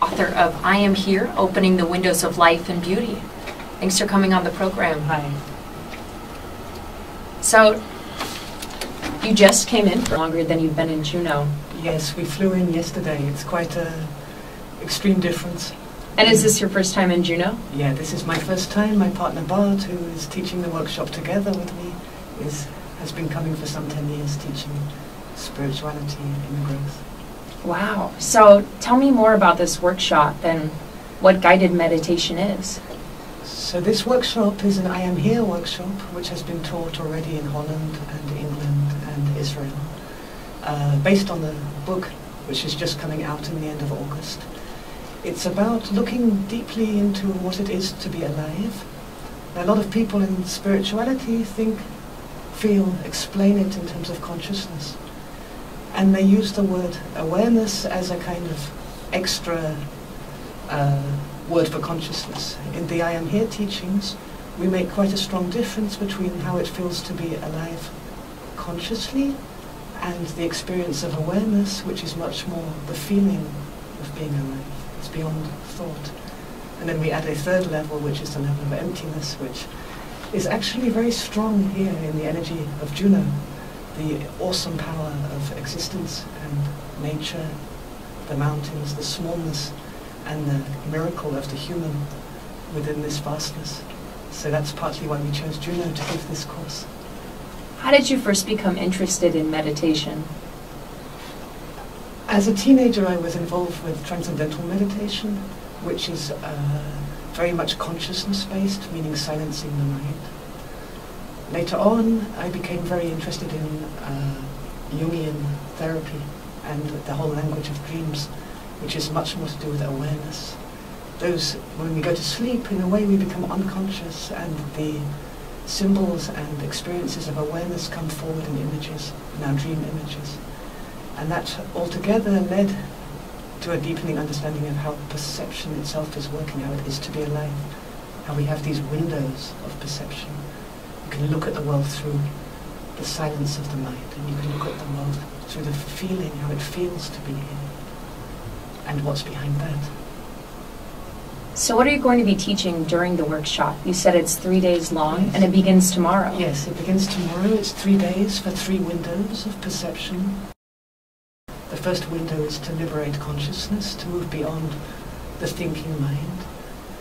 author of I Am Here, Opening the Windows of Life and Beauty. Thanks for coming on the program. Hi. So, you just came in for longer than you've been in Juneau. Yes, we flew in yesterday. It's quite an extreme difference. And is this your first time in Juneau? Yeah, this is my first time. My partner Bart, who is teaching the workshop together with me, has been coming for some 10 years teaching spirituality in growth. Wow. So tell me more about this workshop and what guided meditation is. So this workshop is an I Am Here workshop, which has been taught already in Holland and England and Israel, based on the book, which is just coming out in the end of August. It's about looking deeply into what it is to be alive. Now, a lot of people in spirituality explain it in terms of consciousness. And they use the word awareness as a kind of extra word for consciousness. In the I Am Here teachings, we make quite a strong difference between how it feels to be alive consciously and the experience of awareness, which is much more the feeling of being alive. It's beyond thought. And then we add a third level, which is the level of emptiness, which is actually very strong here in the energy of Juneau, the awesome power of existence and nature, the mountains, the smallness, and the miracle of the human within this vastness. So that's partly why we chose Juneau to give this course. How did you first become interested in meditation? As a teenager, I was involved with transcendental meditation, which is very much consciousness-based, meaning silencing the mind. Later on, I became very interested in Jungian therapy and the whole language of dreams, which is much more to do with awareness. When we go to sleep, in a way we become unconscious, and the symbols and experiences of awareness come forward in images, in our dream images. And that altogether led to a deepening understanding of how perception itself is working, how it is to be alive, how we have these windows of perception. You can look at the world through the silence of the mind, and you can look at the world through the feeling, how it feels to be here, and what's behind that. So what are you going to be teaching during the workshop? You said it's 3 days long, yes. And it begins tomorrow. Yes, it begins tomorrow. It's 3 days for 3 windows of perception. The first window is to liberate consciousness, to move beyond the thinking mind,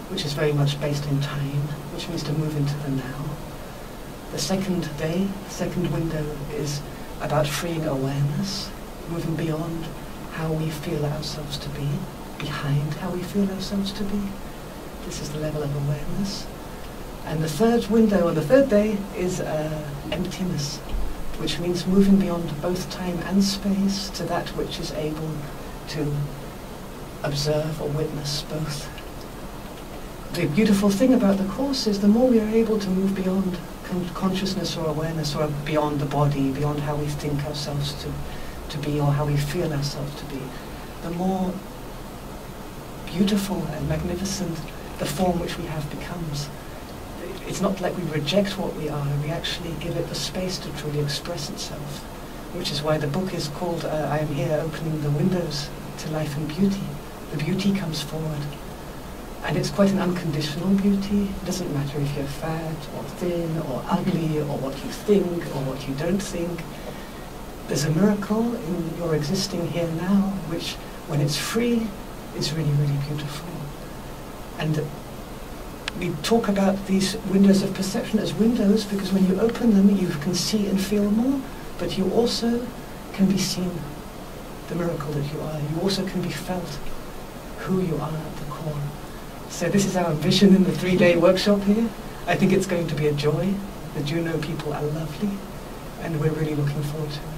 which is very much based in time, which means to move into the now. The second window is about freeing awareness, moving beyond how we feel ourselves to be, behind how we feel ourselves to be. This is the level of awareness. And the third window, on the third day, is emptiness, which means moving beyond both time and space to that which is able to observe or witness both. The beautiful thing about the course is the more we are able to move beyond consciousness or awareness, or beyond the body, beyond how we think ourselves to be or how we feel ourselves to be, the more beautiful and magnificent the form which we have becomes. It's not like we reject what we are, we actually give it the space to truly express itself, which is why the book is called I Am Here, Opening the Windows to Life and Beauty. The beauty comes forward. And it's quite an unconditional beauty. It doesn't matter if you're fat or thin or ugly or what you think or what you don't think. There's a miracle in your existing here now, which, when it's free, is really, really beautiful. And we talk about these windows of perception as windows because when you open them, you can see and feel more, but you also can be seen, the miracle that you are. You also can be felt, who you are at the core. So this is our vision in the 3-day workshop here. I think it's going to be a joy. The Juneau people are lovely, and we're really looking forward to it.